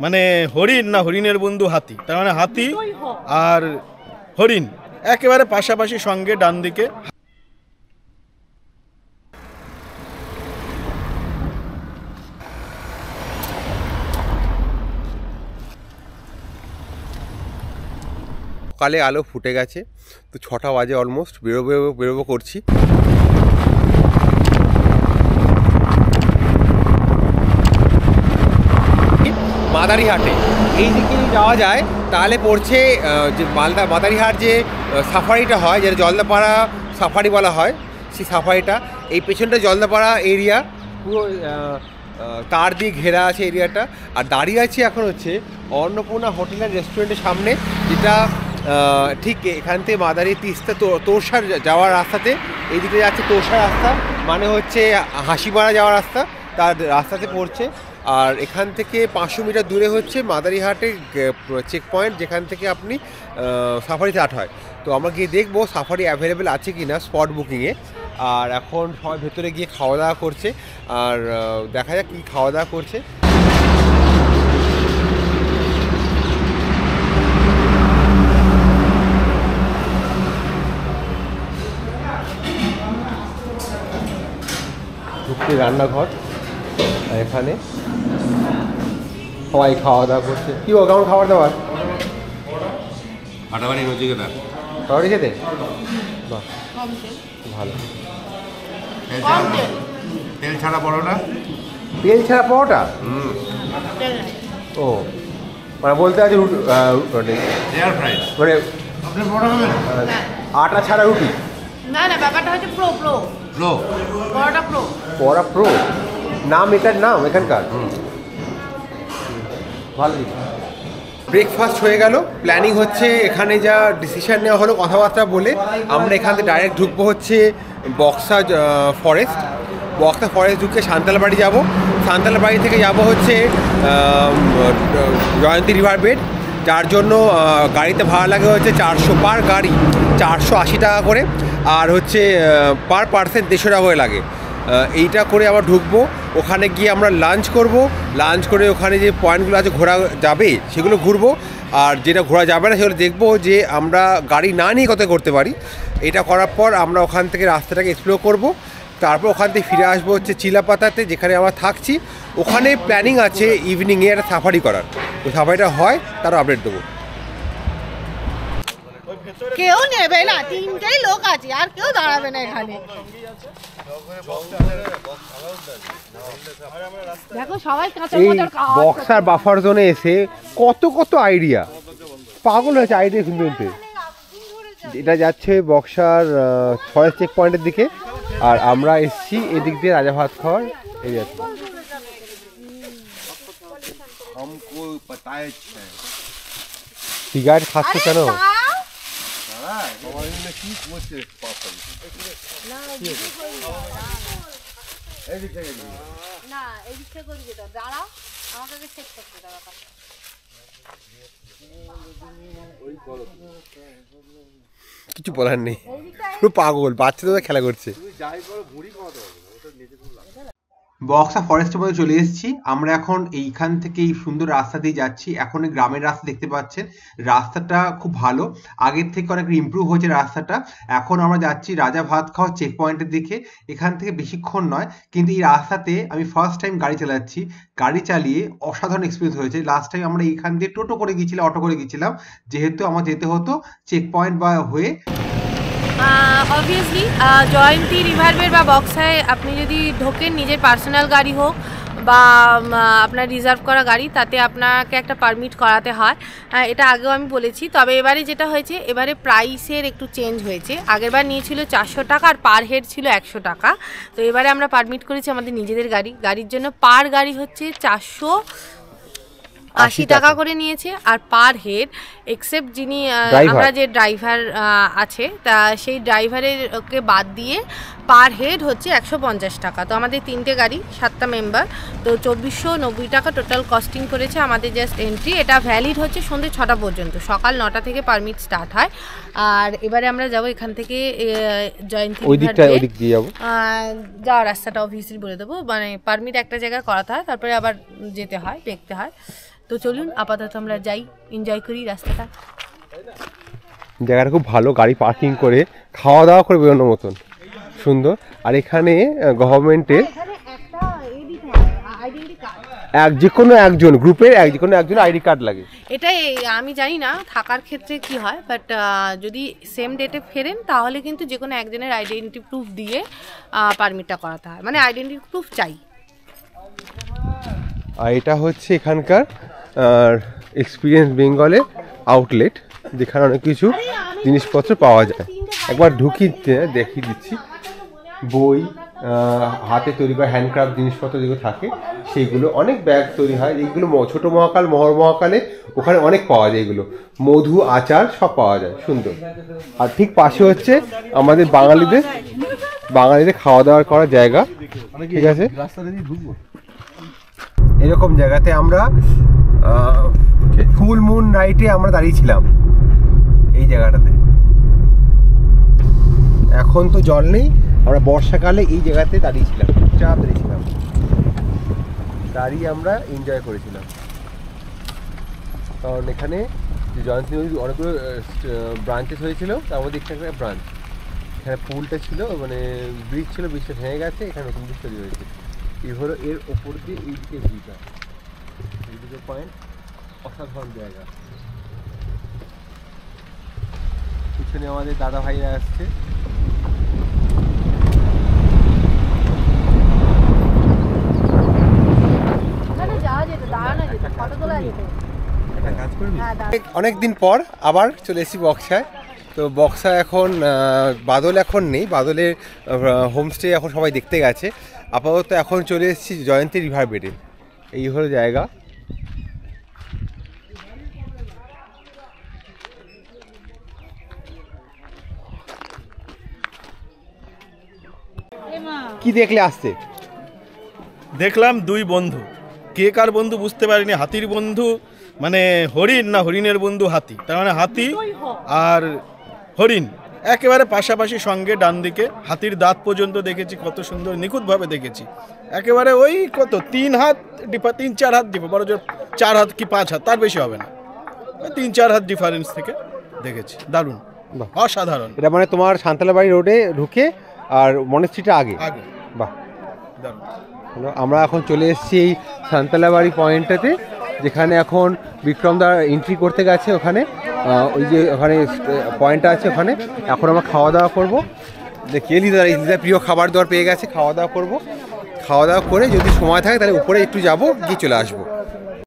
মানে হরিণ না হরিণের বন্ধু হাতি, তার মানে হাতি আর হরিণ একেবারে পাশাপাশি সঙ্গে ডান দিকে। সকালে আলো ফুটে গেছে, তো 6টা বাজে অলমোস্ট বেরোবো করছি। মাদারিহাটে এই দিকে যাওয়া যায় তাহলে পড়ছে যে মাদারিহাট যে সাফারিটা হয়, যেটা জলদাপাড়া সাফারি বলা হয়, সেই সাফারিটা এই পেছনটা জলদাপাড়া এরিয়া, পুরো তার দিয়ে ঘেরা আছে এরিয়াটা। আর দাঁড়িয়ে আছি এখন হচ্ছে অন্নপূর্ণা হোটেল অ্যান্ড রেস্টুরেন্টের সামনে, যেটা ঠিক এখান থেকে মাদারি তিস্তা তোরসার যাওয়ার রাস্তাতে, এইদিকে যাচ্ছে তোরসার রাস্তা, মানে হচ্ছে হাসিমারা যাওয়ার রাস্তা, তার রাস্তাতে পড়ছে। আর এখান থেকে 500 মিটার দূরে হচ্ছে মাদারিহাটের চেক পয়েন্ট, যেখান থেকে আপনি সাফারি স্টার্ট হয়। তো আমরা গিয়ে দেখবো সাফারি অ্যাভেলেবেল আছে কি না স্পট বুকিংয়ে। আর এখন সবাই ভেতরে গিয়ে খাওয়া দাওয়া করছে, আর দেখা যাক কী খাওয়া দাওয়া করছে। ঢুকতে রান্নাঘর, এখানে সবাই খাওয়া দাওয়া করছে। কি বল, কেমন খাবার দাবার? ফাটাফাটি নচিকেতা খাবারই খেতে বাহ ভালো। তেল ছাড়া পরোটা। তেল ছাড়া পরোটা? ও মানে বলতে আছে এয়ার ফ্রাই, মানে আপনি পরোটা খাবেন? আটা ছাড়া রুটি? না না, ব্যাপারটা হচ্ছে প্রো পরোটা প্রো। পরোটা প্রো নাম, এটার নাম এখানকার। ভালো। ব্রেকফাস্ট হয়ে গেল, প্ল্যানিং হচ্ছে এখানে যা ডিসিশন নেওয়া হলো কথাবার্তা বলে আমরা এখান থেকে ডাইরেক্ট ঢুকবো হচ্ছে বক্সা ফরেস্ট। বক্সা ফরেস্ট ঢুকে সান্তালবাড়ি যাব, সান্তালবাড়ি থেকে যাব হচ্ছে জয়ন্তী রিভার বেড, যার জন্য গাড়িতে ভাড়া লাগে হচ্ছে 400 পার গাড়ি, 480 টাকা করে, আর হচ্ছে পার পার্সন 150 টাকা করে লাগে। এইটা করে আবার ঢুকবো, ওখানে গিয়ে আমরা লাঞ্চ করব, লাঞ্চ করে ওখানে যে পয়েন্টগুলো আছে ঘোরা যাবে সেগুলো ঘুরবো, আর যেটা ঘোরা যাবে না সেগুলো দেখবো যে আমরা গাড়ি না নিয়ে কত করতে পারি। এটা করার পর আমরা ওখান থেকে রাস্তাটাকে এক্সপ্লোর করব, তারপর ওখান থেকে ফিরে আসবো হচ্ছে চিলাপাতাতে, যেখানে আমরা থাকছি। ওখানে প্ল্যানিং আছে ইভিনিংয়ে একটা সাফারি করার, ওই সাফারিটা হয় তারও আপডেট দেবো। কেউ নেবে না, 3টেই লোক আছে, আর কেউ দাঁড়াবে না এখানে। দেখো সবাই কাঁচা মজার খাওয়া। বক্সার বাফার জোনে এসে কত কত আইডিয়া, পাগল হয়েছে আইডিয়া শুনতে। এটা যাচ্ছে বক্সার ফরেস্ট চেক পয়েন্টের দিকে, আর আমরা এসছি এদিক দিয়ে রাজা ভাত খাওয়ার এরিয়াতে। সিগারেট খাচ্ছে কেন? কিছু বলার নেই, পুরো পাগল, বাচ্চাদের খেলা করছে। বক্সা ফরেস্টের মধ্যে চলে এসেছি আমরা এখন। এইখান থেকে এই সুন্দর রাস্তা দিয়ে যাচ্ছি, এখন এই গ্রামের রাস্তা দেখতে পাচ্ছেন। রাস্তাটা খুব ভালো, আগের থেকে অনেক ইমপ্রুভ হয়েছে রাস্তাটা। এখন আমরা যাচ্ছি রাজা ভাত খাওয়া চেক পয়েন্টের দিকে। এখান থেকে বেশিক্ষণ নয়, কিন্তু এই রাস্তাতে আমি ফার্স্ট টাইম গাড়ি চালাচ্ছি, গাড়ি চালিয়ে অসাধারণ এক্সপিরিয়েন্স হয়েছে। লাস্ট টাইম আমরা এইখান দিয়ে টোটো করে গিয়েছিলাম, অটো করে গিয়েছিলাম, যেহেতু আমার যেতে হতো চেক পয়েন্ট বা হয়ে। অবভিয়াসলি জয়ন্তী রিভার বেড বা বক্সায় আপনি যদি ঢোকেন, নিজের পার্সোনাল গাড়ি হোক বা আপনার রিজার্ভ করা গাড়ি, তাতে আপনাকে একটা পারমিট করাতে হয়। এটা আগেও আমি বলেছি, তবে এবারে যেটা হয়েছে, এবারে প্রাইসের একটু চেঞ্জ হয়েছে। আগেরবার নিয়েছিল 400 টাকা আর পার হেড ছিল 100 টাকা। তো এবারে আমরা পারমিট করেছি আমাদের নিজেদের গাড়ির জন্য। পার গাড়ি হচ্ছে 480 টাকা করে নিয়েছে, আর পার হেড এক্সেপ্ট যিনি আমরা যে ড্রাইভার আছে, তা সেই ড্রাইভারের ওকে বাদ দিয়ে পার হেড হচ্ছে 150 টাকা। তো আমাদের 3টে গাড়ি, 7টা মেম্বার, তো 2490 টাকা টোটাল কস্টিং করেছে আমাদের জাস্ট এন্ট্রি। এটা ভ্যালিড হচ্ছে সন্ধ্যে 6টা পর্যন্ত, সকাল 9টা থেকে পারমিট স্টার্ট হয়। আর এবারে আমরা যাব এখান থেকে জয়ন্তী যাওয়ার রাস্তাটা অবভিয়াসলি বলে দেবো, মানে পারমিট একটা জায়গায় করাতে হয়, তারপরে আবার যেতে হয়, দেখতে হয়। তো চলুন আপাতত আমরা যাই, এনজয় করি রাস্তাটা। জায়গাটা খুব ভালো, গাড়ি পার্কিং করে খাওয়া দাওয়া করে বেরোনোর মতন সুন্দর। আর এখানে গভর্নমেন্টের যে কোনো একজন গ্রুপের যে কোনো একজন আইডি কার্ড লাগে। এটাই আমি জানি না থাকার ক্ষেত্রে কি হয়, বাট যদি সেম ডেটে ফেরেন তাহলে কিন্তু যে কোনো একজনের আইডেন্টি প্রুফ দিয়ে পারমিটটা করাতে হয়, মানে আইডেন্টি প্রুফ চাই। আর এটা হচ্ছে এখানকার এক্সপিরিয়েন্স বেঙ্গলের আউটলেট, যেখানে অনেক কিছু জিনিসপত্র পাওয়া যায়। একবার ঢুকিয়ে দেখিয়ে দিচ্ছি। বই, হাতে তৈরি করা হ্যান্ডক্রাফট জিনিসপত্র যেগুলো থাকে সেইগুলো, অনেক ব্যাগ তৈরি হয়। এইগুলো ছোটো মহাকাল, মহাকালে ওখানে অনেক পাওয়া যায়। এগুলো মধু, আচার সব পাওয়া যায়, সুন্দর। আর ঠিক পাশে হচ্ছে আমাদের বাঙালিদের খাওয়া দাওয়া করার জায়গা, ঠিক আছে। এরকম জায়গাতে আমরা ফুল মুন নাইটে আমরা দাঁড়িয়েছিলাম এই জায়গাটাতে। এখন তো জল নেই, আমরা বর্ষাকালে এই জায়গাতে দাঁড়িয়েছিলাম, চুপচাপ দাঁড়িয়েছিলাম, দাঁড়িয়ে আমরা এনজয় করেছিলাম। কারণ এখানে যে জয়ন্তী নদীর অনেকগুলো ব্রাঞ্চেস হয়েছিল, তার মধ্যে একটা ব্রাঞ্চ, এখানে পুলটা ছিল, মানে ব্রিজ ছিল, ব্রিজটা ভেঙে গেছে, এখানে নতুন ব্রিজ তৈরি হয়েছে। এই হলো এর ওপর দিয়ে এইদিকে ভিউটা, এইদিকে পয়েন্ট, অসাধারণ জায়গা। পিছনে আমাদের দাদা ভাইরা আসছে। অনেকদিন পর আবার চলে এসেছি বক্সায়। তো বক্সা এখন বাদল এখন নেই, বাদলের হোমস্টে এখন সবাই দেখতে গেছে। আপাতত এখন চলে এসেছি জয়ন্তী রিভার বেডে। এই হলো জায়গা। কি দেখলে আসছে? দেখলাম দুই বন্ধু, কে কার বন্ধু বুঝতে পারিনি। হাতির বন্ধু মানে হরিণ, না হরিণের বন্ধু হাতি, তার মানে হাতি আর হরিণ একেবারে পাশাপাশি সঙ্গে ডান দিকে। হাতির দাঁত পর্যন্ত দেখেছি, কত সুন্দর নিখুঁতভাবে দেখেছি। একেবারে ওই কত 3 হাত ডিফার, 3-4 হাত ডিফার, বড় জোর 4 হাত কি 5 হাত, তার বেশি হবে না, 3-4 হাত ডিফারেন্স থেকে দেখেছি। দারুণ, অসাধারণ। এটা মানে তোমার সান্তালাবাড়ি রোডে ঢুকে আর মনেস্ট্রিটা আগে। বাহ, দারুণ। আমরা এখন চলে এসেছি এই সান্তালাবাড়ি পয়েন্টটাতে, যেখানে এখন বিক্রমদা এন্ট্রি করতে গেছে। ওখানে ওই যে ওখানে পয়েন্টটা আছে, ওখানে এখন আমরা খাওয়া দাওয়া করবো। দেখিয়ে লিদা প্রিয় খাবার দাবার পেয়ে গেছে, খাওয়া দাওয়া করবো। খাওয়া দাওয়া করে যদি সময় থাকে তাহলে উপরে একটু যাবো, গিয়ে চলে আসবো।